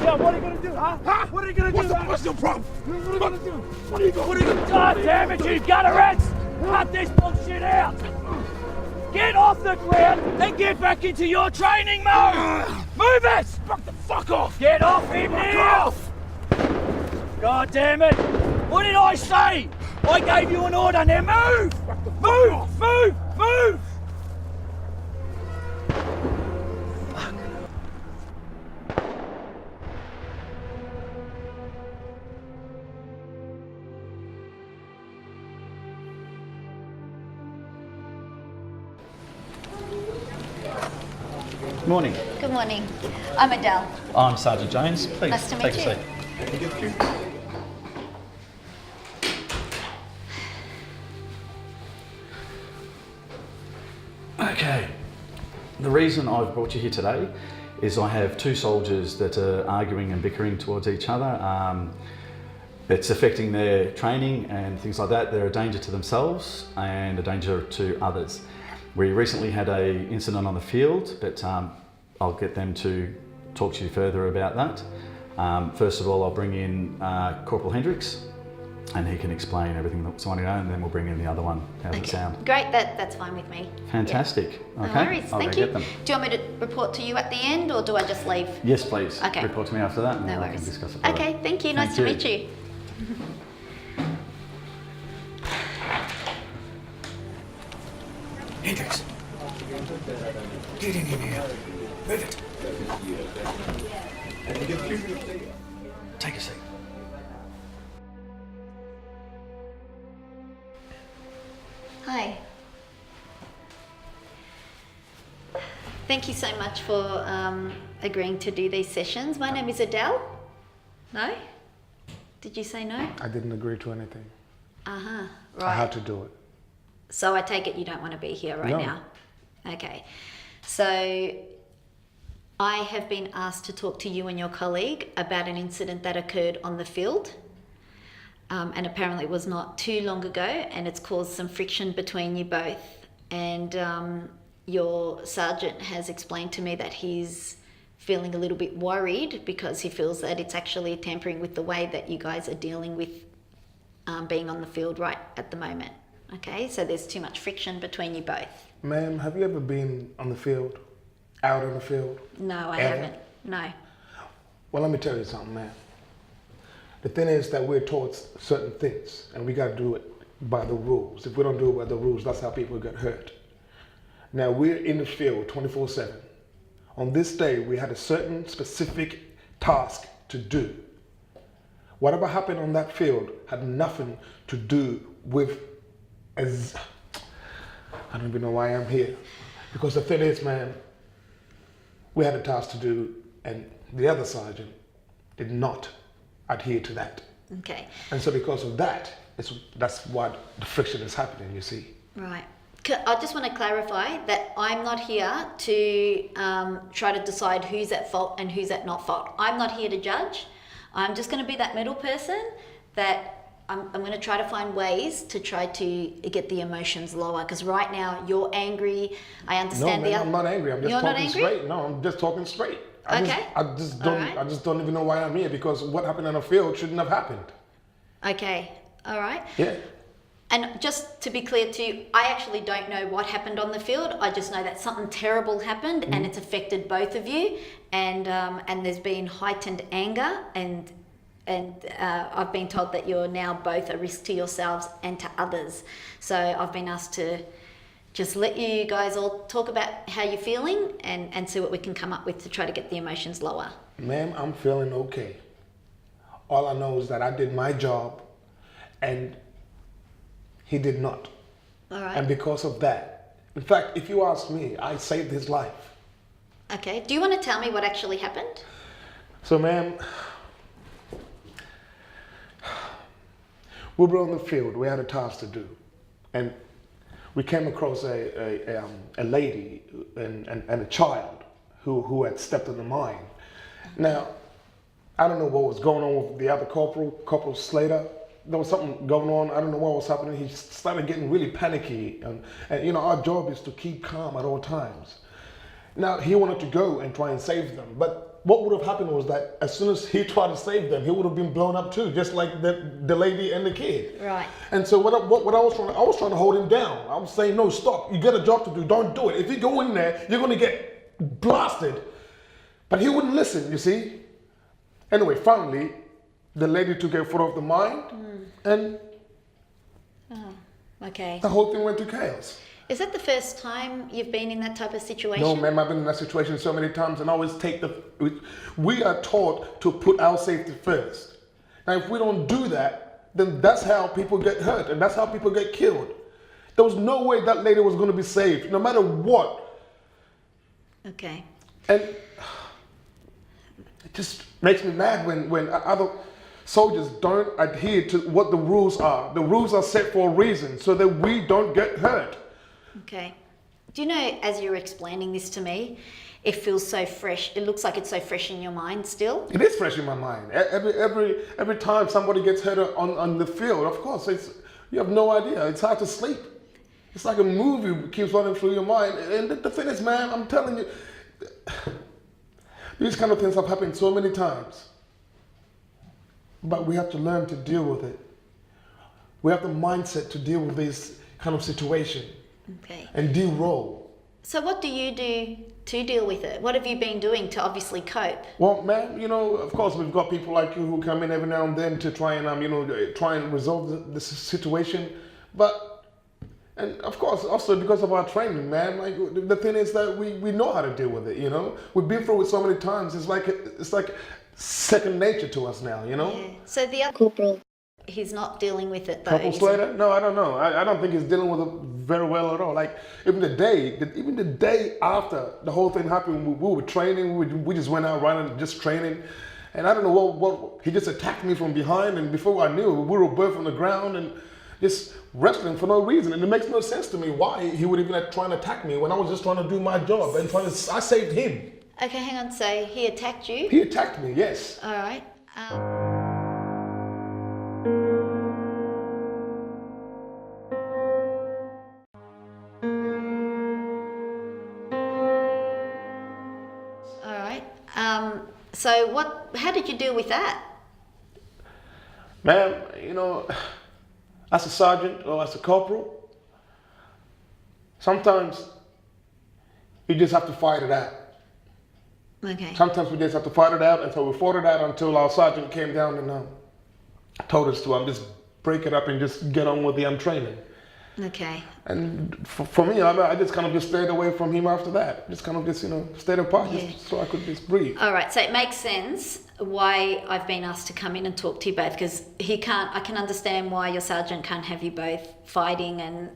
yourself. What are you gonna do, huh? What are you gonna do? What's your problem? What are you gonna do? What are you going to do? God damn it, you gutterets! Cut this bullshit out! Get off the ground and get back into your training mode! Move it! Fuck off! Get off him now! God damn it! What did I say? I gave you an order, now move! Move! Move! Move! Morning. Good morning. I'm Adele. I'm Sergeant James. Please Nice to take meet a you. seat. Okay. The reason I've brought you here today is I have two soldiers that are arguing and bickering towards each other. It's affecting their training and things like that. They're a danger to themselves and a danger to others. We recently had an incident on the field, but I'll get them to talk to you further about that. First of all, I'll bring in Corporal Hendricks, and he can explain everything that's going on, and then we'll bring in the other one. How's it sound? Great, that's fine with me. Fantastic. Yeah. Okay. No worries, I'll thank go you. get them. Do you want me to report to you at the end, or do I just leave? Yes, please. Okay. Report to me after that, and No then we worries. can discuss it further. Okay, thank you. Nice to meet you. Hendricks. Get in here. Move it. Take a seat. Hi. Thank you so much for agreeing to do these sessions. My name is Adele. No? Did you say no? I didn't agree to anything. Uh-huh, I right. had to do it. So I take it you don't want to be here right No. now? Okay. So I have been asked to talk to you and your colleague about an incident that occurred on the field. And apparently it was not too long ago, and it's caused some friction between you both. And your sergeant has explained to me that he's feeling a little bit worried because he feels that it's actually tampering with the way that you guys are dealing with being on the field right at the moment. Okay, so there's too much friction between you both. Ma'am, have you ever been on the field? Out on the field? No, I Ever? haven't. No. Well, let me tell you something, ma'am. The thing is that we're taught certain things, and we got to do it by the rules. If we don't do it by the rules, that's how people get hurt. Now, we're in the field 24/7. On this day, we had a certain specific task to do. Whatever happened on that field had nothing to do with I don't even know why I'm here. Because the thing is, man, we had a task to do, and the other sergeant did not adhere to that. Okay. And so because of that, that's why the friction is happening, you see. Right. I just want to clarify that I'm not here to try to decide who's at fault and who's at not fault. I'm not here to judge. I'm just going to be that middle person that I'm going to try to find ways to try to get the emotions lower, because right now you're angry. I understand. No, man, I'm not angry. I'm just You're not talking angry? straight. No, I'm just talking straight. I just don't even know why I'm here, because what happened on the field shouldn't have happened. Okay. All right. Yeah. And just to be clear too, I actually don't know what happened on the field. I just know that something terrible happened and it's affected both of you, and there's been heightened anger, and I've been told that you're now both a risk to yourselves and to others. So I've been asked to just let you guys all talk about how you're feeling and see what we can come up with to try to get the emotions lower. Ma'am, I'm feeling okay. All I know is that I did my job and he did not. All right. And because of that, in fact, if you ask me, I saved his life. Okay. Do you want to tell me what actually happened? So, ma'am, we were on the field. We had a task to do. And we came across a lady and a child who had stepped on the mine. Now, I don't know what was going on with the other Corporal Slater. There was something going on. I don't know what was happening. He started getting really panicky. And you know, our job is to keep calm at all times. Now, he wanted to go and try and save them, but what would have happened was that as soon as he tried to save them, he would have been blown up too, just like the lady and the kid. Right. And so what I was trying to hold him down. I was saying, no, stop. You got a job to do. Don't do it. If you go in there, you're going to get blasted. But he wouldn't listen, you see. Anyway, finally, the lady took her foot off the mind, and Okay. the whole thing went to chaos. Is that the first time you've been in that type of situation? No, ma'am, I've been in that situation so many times, and I always we are taught to put our safety first. Now, if we don't do that, then that's how people get hurt, and that's how people get killed. There was no way that lady was going to be saved, no matter what. Okay. And it just makes me mad when other soldiers don't adhere to what the rules are. The rules are set for a reason, so that we don't get hurt. Okay. Do you know, as you're explaining this to me, it feels so fresh. It looks like it's so fresh in your mind still. It is fresh in my mind. Every time somebody gets hurt on the field, of course, you have no idea. It's hard to sleep. It's like a movie keeps running through your mind. And the thing is, man, I'm telling you, these kind of things have happened so many times. But we have to learn to deal with it. We have the mindset to deal with this kind of situation. Okay. And de-roll. So what do you do to deal with it? What have you been doing to obviously cope? Well, man, of course, we've got people like you who come in every now and then to try and, try and resolve the situation. And of course, also because of our training, man, like the thing is that we know how to deal with it, We've been through it so many times. It's like second nature to us now, Yeah. So the other corporal, he's not dealing with it though. Corporal Slater? No, I don't know. I don't think he's dealing with it very well at all. Like even the day after the whole thing happened, we were training. We just went out running, just training, and I don't know what he just attacked me from behind, and before I knew it, we were both on the ground and just wrestling for no reason. And it makes no sense to me why he would even try and attack me when I was just trying to do my job and I saved him. Okay, hang on. So he attacked you? He attacked me, yes. All right. So how did you deal with that? Ma'am, as a sergeant or as a corporal, sometimes you just have to fight it out. Okay. Sometimes we just have to fight it out, and so we fought it out until our sergeant came down and told us to just break it up and just get on with the training. Okay. And for me, I just kind of just stayed away from him after that. Just kind of just, stayed apart just so I could just breathe. All right, so it makes sense why I've been asked to come in and talk to you both, because I can understand why your sergeant can't have you both fighting and...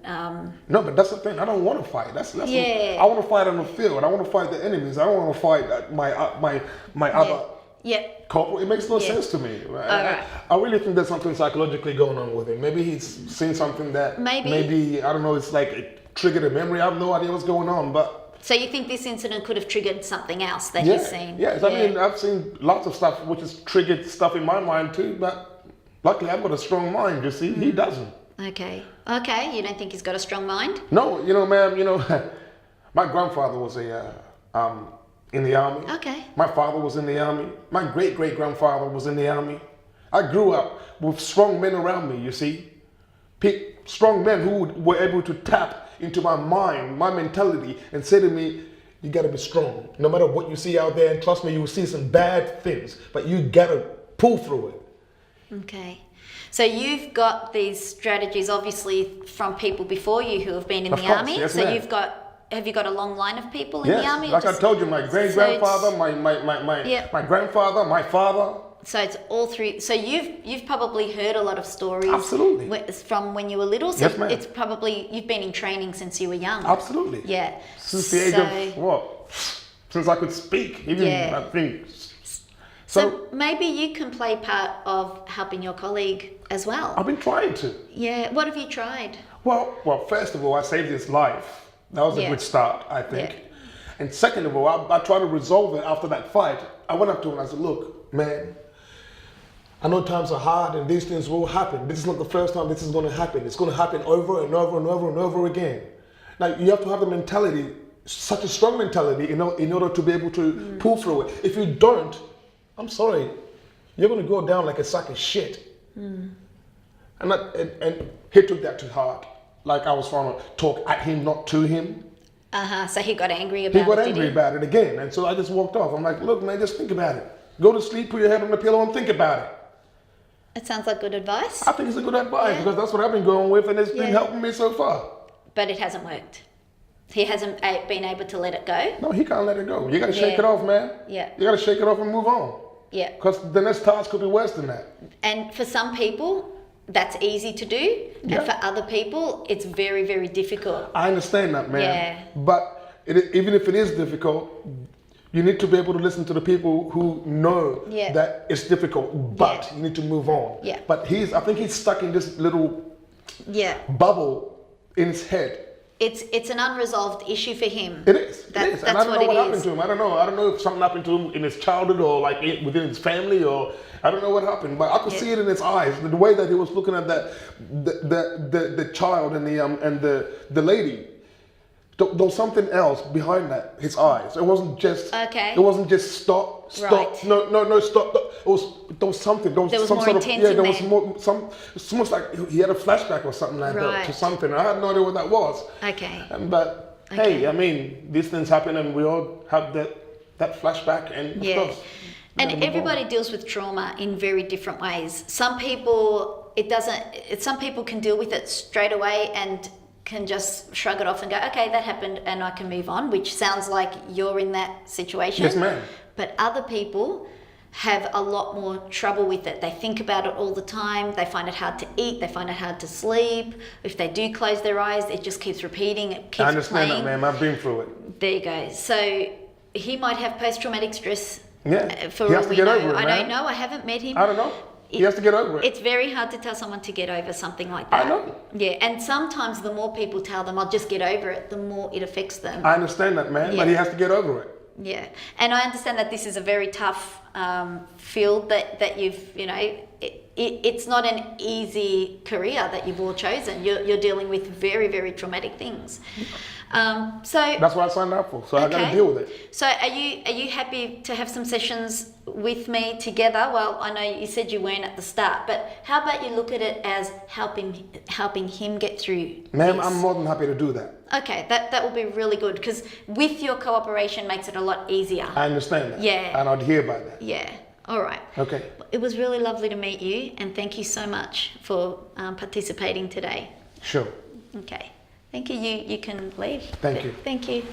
No, but that's the thing, I don't want to fight. Yeah. I want to fight on the field. I want to fight the enemies. I don't want to fight my other... Yeah. Corporal, it makes no sense to me. Right? I really think there's something psychologically going on with him. Maybe he's seen something that maybe I don't know, it's like it triggered a memory. I have no idea what's going on, but... So you think this incident could have triggered something else that he's seen? Yes, I mean, I've seen lots of stuff which has triggered stuff in my mind too, but luckily I've got a strong mind, you see. He doesn't. Okay, you don't think he's got a strong mind? No, ma'am, my grandfather was in the army. Okay. My father was in the army. My great-great-grandfather was in the army. I grew up with strong men around me, you see. Strong men who were able to tap into my mind, my mentality, and say to me, you gotta be strong. No matter what you see out there, and trust me, you will see some bad things, but you gotta pull through it. Okay. So you've got these strategies, obviously, from people before you who have been in the army. Yes, so ma'am. Have you got a long line of people in the army? Like I told you, my great-grandfather, my grandfather, my father. So it's all through. So you've probably heard a lot of stories. Absolutely. From when you were little. So yes, ma'am. It's probably you've been in training since you were young. Absolutely. Yeah. Since the age of what? Since I could speak, even I think. So maybe you can play part of helping your colleague as well. I've been trying to. Yeah. What have you tried? Well, first of all, I saved his life. That was a good start, I think. Yeah. And second of all, I tried to resolve it after that fight. I went up to him and I said, look, man, I know times are hard and these things will happen. This is not the first time this is going to happen. It's going to happen over and over and over and over again. Now, you have to have the mentality such a strong mentality in order to be able to pull through it. If you don't, I'm sorry, you're going to go down like a sack of shit. And he took that to heart. Like I was trying to talk at him, not to him. So he got angry about it. He got angry about it again. And so I just walked off. I'm like, look, man, just think about it. Go to sleep, put your head on the pillow and think about it. It sounds like good advice. I think it's a good advice because that's what I've been going with and it's been helping me so far. But it hasn't worked. He hasn't been able to let it go. No, he can't let it go. You got to shake it off, man. Yeah. You got to shake it off and move on. Yeah. Because the next task could be worse than that. And for some people, that's easy to do. Yeah. And for other people, it's very, very difficult. I understand that, man. Yeah. But even if it is difficult, you need to be able to listen to the people who know that it's difficult, but you need to move on. Yeah. But I think he's stuck in this little bubble in his head. It's an unresolved issue for him. It is. That's and I don't know what happened is. to him. I don't know. I don't know if something happened to him in his childhood or like within his family or I don't know what happened. But I could see it in his eyes, the way that he was looking at the child and the lady. There was something else behind that. His eyes. It wasn't just. Okay. It wasn't just stop. Right. No, stop. There was something. There was some more sort of intent in there was there. more. It's almost like he had a flashback or something like that to something. I had no idea what that was. Okay. But hey, I mean, these things happen, and we all have that flashback, and of course. And everybody deals with trauma in very different ways. Some people some people can deal with it straight away and can just shrug it off and go, okay, that happened and I can move on, which sounds like you're in that situation. Yes, ma'am. But other people have a lot more trouble with it. They think about it all the time. They find it hard to eat. They find it hard to sleep. If they do close their eyes, it just keeps repeating. It keeps I understand playing. that, ma'am. I've been through it. There you go. So he might have post-traumatic stress. Yeah. For he has all to we get know. over it, I man. don't know. I haven't met him. I don't know. He has to get over it. It's very hard to tell someone to get over something like that. I know. Yeah, and sometimes the more people tell them, I'll just get over it, the more it affects them. I understand that, man, but he has to get over it. Yeah, and I understand that this is a very tough field that you've, it's not an easy career that you've all chosen. You're dealing with very, very traumatic things. So that's what I signed up for. So I got to deal with it. So are you happy to have some sessions with me together? Well, I know you said you weren't at the start, but how about you look at it as helping him get through? Ma'am, this? I'm more than happy to do that. Okay, that will be really good because with your cooperation makes it a lot easier. I understand that. Yeah. And I'd hear about that. Yeah. All right. Okay. It was really lovely to meet you, and thank you so much for participating today. Sure. Okay. Thank you. You can leave. Thank you. Thank you.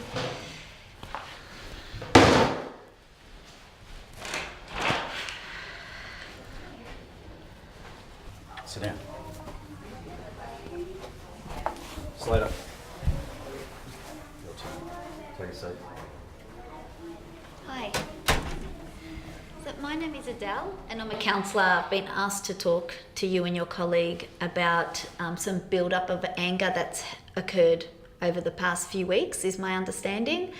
Sit down. Slater. Your turn. Take a seat. Hi. So my name is Adele, and I'm a counsellor. I've been asked to talk to you and your colleague about some build-up of anger that's occurred over the past few weeks, is my understanding.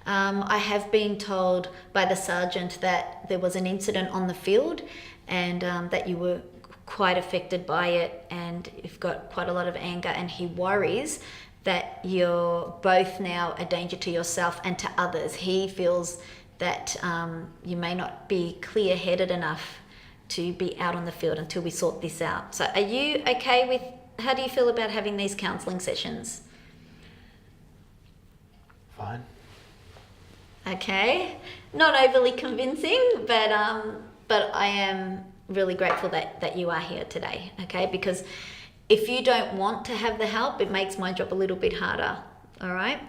I have been told by the sergeant that there was an incident on the field and that you were quite affected by it and you've got quite a lot of anger, and he worries that you're both now a danger to yourself and to others. He feels that you may not be clear-headed enough to be out on the field until we sort this out. So are you okay with, how do you feel about having these counselling sessions? Fine. Okay, not overly convincing, but I am really grateful that you are here today, okay? Because if you don't want to have the help, it makes my job a little bit harder, all right?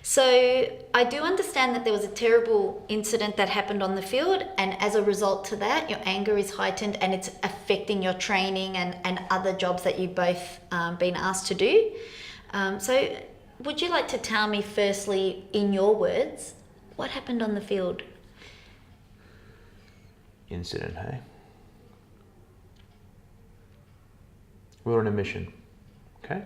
So I do understand that there was a terrible incident that happened on the field, and as a result to that, your anger is heightened and it's affecting your training and other jobs that you've both been asked to do. So would you like to tell me firstly, in your words, what happened on the field? Incident, hey? We were on a mission, okay?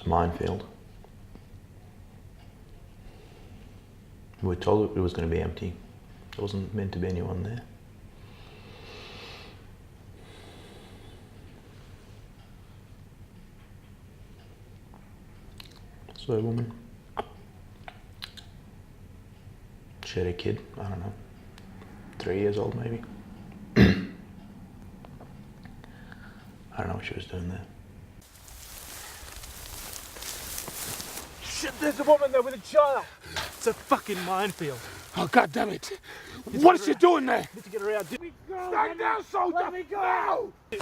minefield. We were told it was going to be empty. There wasn't meant to be anyone there. So a woman, she had a kid, I don't know, 3 years old maybe. I don't know what she was doing there. Shit, there's a woman there with a child. It's a fucking minefield. Oh, God damn it. What is she doing there? Need to get her out. Stand down, soldier. Let me go. No,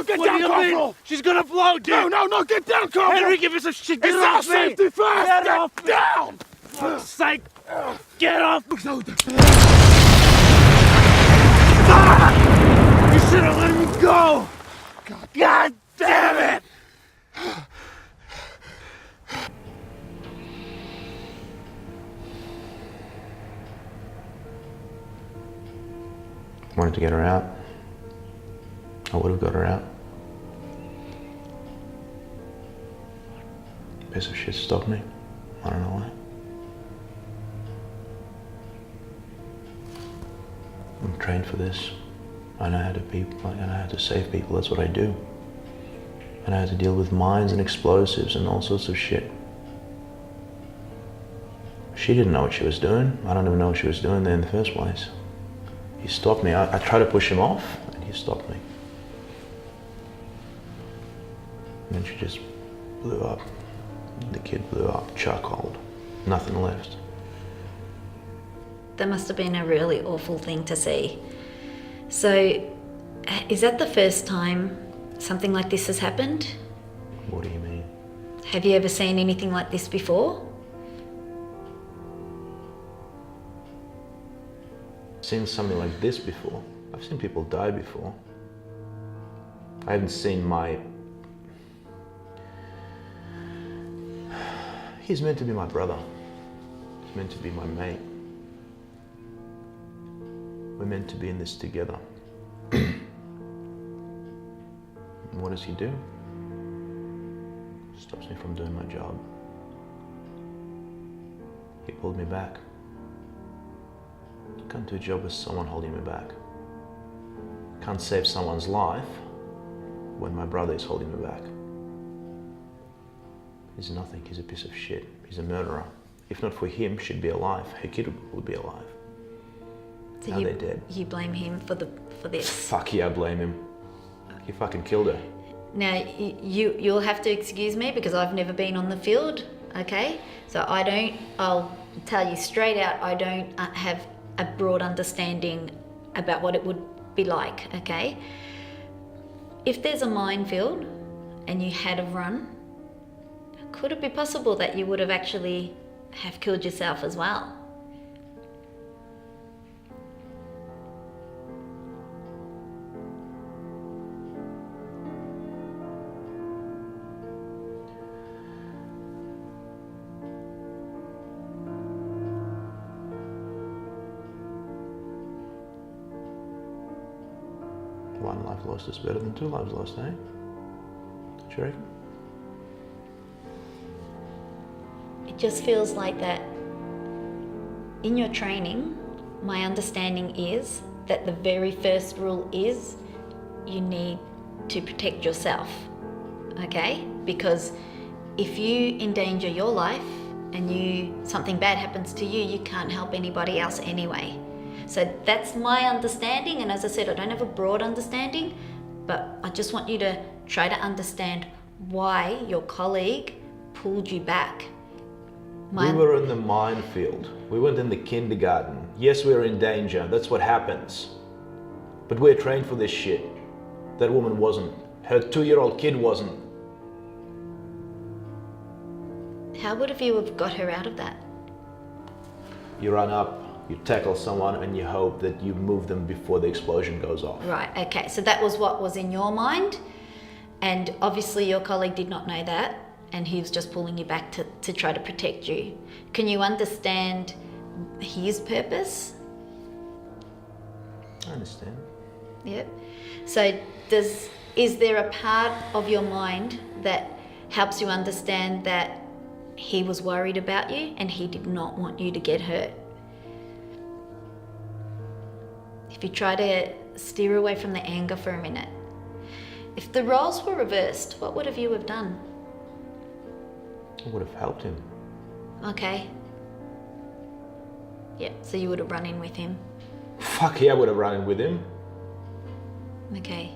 get What down, do you mean? Corporal. She's gonna blow, dude. No, get down, Corporal. Henry, give us a shit. Get It's her our off me. safety first. Get off me. down. For fuck's sake. Get off. You should have let me go. God damn it. Wanted to get her out. I would have got her out. Piece of shit stopped me. I don't know why. I'm trained for this. I know how to I know how to save people. That's what I do. I know how to deal with mines and explosives and all sorts of shit. She didn't know what she was doing. I don't even know what she was doing there in the first place. He stopped me. I tried to push him off, and he stopped me. And then she just blew up. The kid blew up, charcoaled. Nothing left. That must have been a really awful thing to see. So, is that the first time something like this has happened? What do you mean? Have you ever seen anything like this before? I've seen something like this before. I've seen people die before. I haven't seen He's meant to be my brother. He's meant to be my mate. We're meant to be in this together. And what does he do? Stops me from doing my job. He pulled me back. Can't do a job with someone holding me back. Can't save someone's life when my brother is holding me back. He's nothing, he's a piece of shit. He's a murderer. If not for him, she'd be alive. Her kid would be alive. So Now they're dead. You blame him for this? Fuck yeah, I blame him. He fucking killed her. Now, you'll have to excuse me because I've never been on the field, okay? So I'll tell you straight out, I don't have a broad understanding about what it would be like, okay? If there's a minefield and you had a run, could it be possible that you would have actually have killed yourself as well? One life lost is better than 2 lives lost, eh? Don't you reckon? It just feels like that in your training, my understanding is that the very first rule is you need to protect yourself, okay? Because if you endanger your life and something bad happens to you, you can't help anybody else anyway. So that's my understanding, and as I said, I don't have a broad understanding, but I just want you to try to understand why your colleague pulled you back. We were in the minefield. We weren't in the kindergarten. Yes, we were in danger. That's what happens. But we're trained for this shit. That woman wasn't. Her 2-year-old kid wasn't. How would you have got her out of that? You run up, you tackle someone, and you hope that you move them before the explosion goes off. Right, okay, so that was what was in your mind, and obviously your colleague did not know that, and he was just pulling you back to try to protect you. Can you understand his purpose? I understand. Yep. So is there a part of your mind that helps you understand that he was worried about you and he did not want you to get hurt. If you try to steer away from the anger for a minute, if the roles were reversed, what would you have done? I would have helped him. Okay. Yeah, so you would have run in with him. Fuck yeah, I would have run in with him. Okay.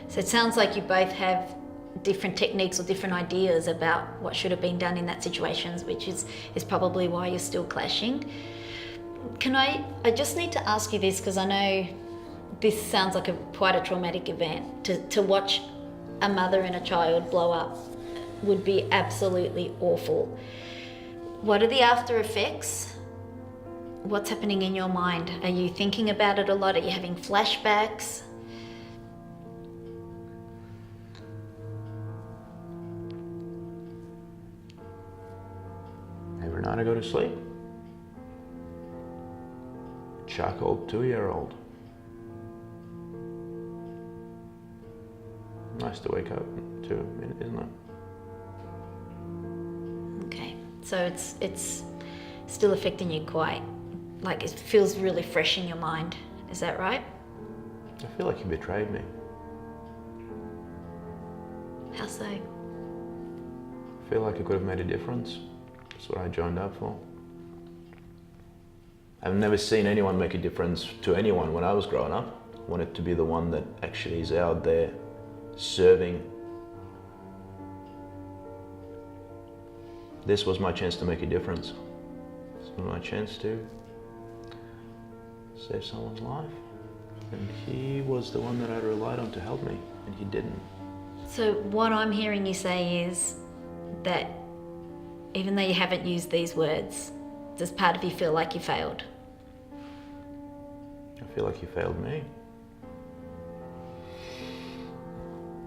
So it sounds like you both have different techniques or different ideas about what should have been done in that situation, which is probably why you're still clashing. I just need to ask you this, because I know this sounds like quite a traumatic event. To watch a mother and a child blow up would be absolutely awful. What are the after effects? What's happening in your mind? Are you thinking about it a lot? Are you having flashbacks? Every night I go to sleep. Charcoal 2-year-old. Nice to wake up to, isn't it? Okay, so it's still affecting you quite, like it feels really fresh in your mind. Is that right? I feel like he betrayed me. How so? I feel like it could have made a difference. That's what I joined up for. I've never seen anyone make a difference to anyone when I was growing up. I wanted to be the one that actually is out there serving. This was my chance to make a difference. This was my chance to save someone's life. And he was the one that I relied on to help me, and he didn't. So what I'm hearing you say is that even though you haven't used these words, does part of you feel like you failed? I feel like he failed me.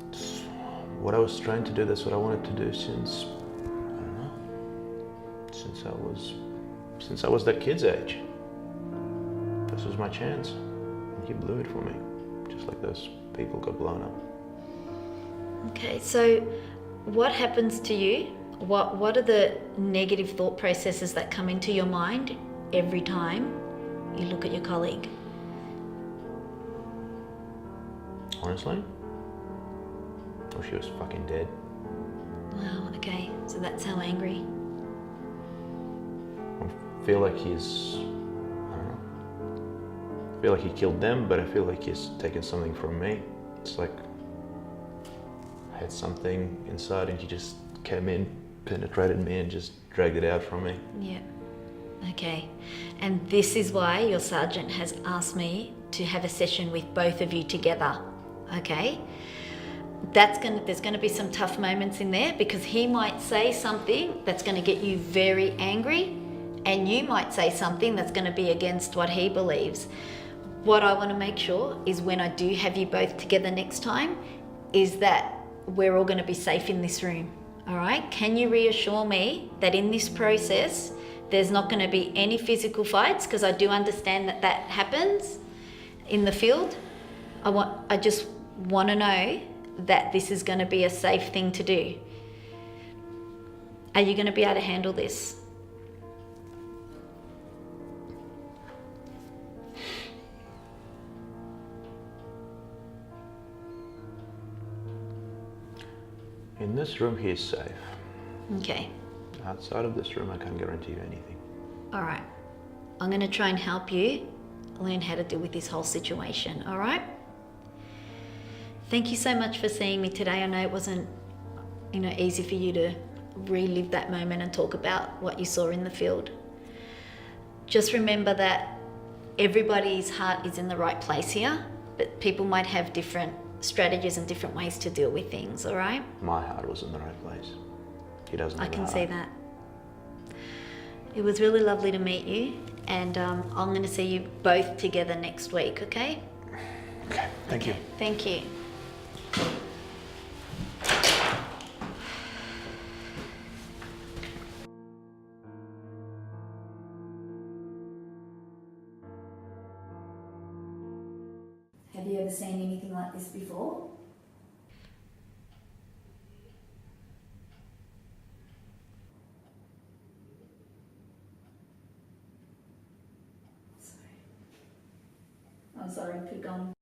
It's what I was trying to do, that's what I wanted to do since, I don't know, since I was that kid's age. This was my chance, and he blew it for me, just like those people got blown up. Okay, so what happens to you? What are the negative thought processes that come into your mind every time you look at your colleague? Honestly? Oh, she was fucking dead. Wow, okay, so that's how angry. I feel like he's, I don't know. I feel like he killed them, but I feel like he's taken something from me. It's like I had something inside and he just came in, penetrated me and just dragged it out from me. Yeah. Okay. And this is why your sergeant has asked me to have a session with both of you together. Okay? There's going to be some tough moments in there, because he might say something that's going to get you very angry, and you might say something that's going to be against what he believes. What I want to make sure is when I do have you both together next time, is that we're all going to be safe in this room. All right? Can you reassure me that in this process, there's not going to be any physical fights? Because I do understand that that happens in the field. I just want to know that this is going to be a safe thing to do. Are you going to be able to handle this? In this room, he is safe. Okay. Outside of this room, I can't guarantee you anything. All right. I'm going to try and help you learn how to deal with this whole situation, all right? Thank you so much for seeing me today. I know it wasn't, easy for you to relive that moment and talk about what you saw in the field. Just remember that everybody's heart is in the right place here, but people might have different strategies and different ways to deal with things, all right? My heart was in the right place. He doesn't have I can a see heart. that. It was really lovely to meet you, and I'm going to see you both together next week, okay? Okay, thank you. Thank you. Have you ever seen anything like this before? sorry, keep going.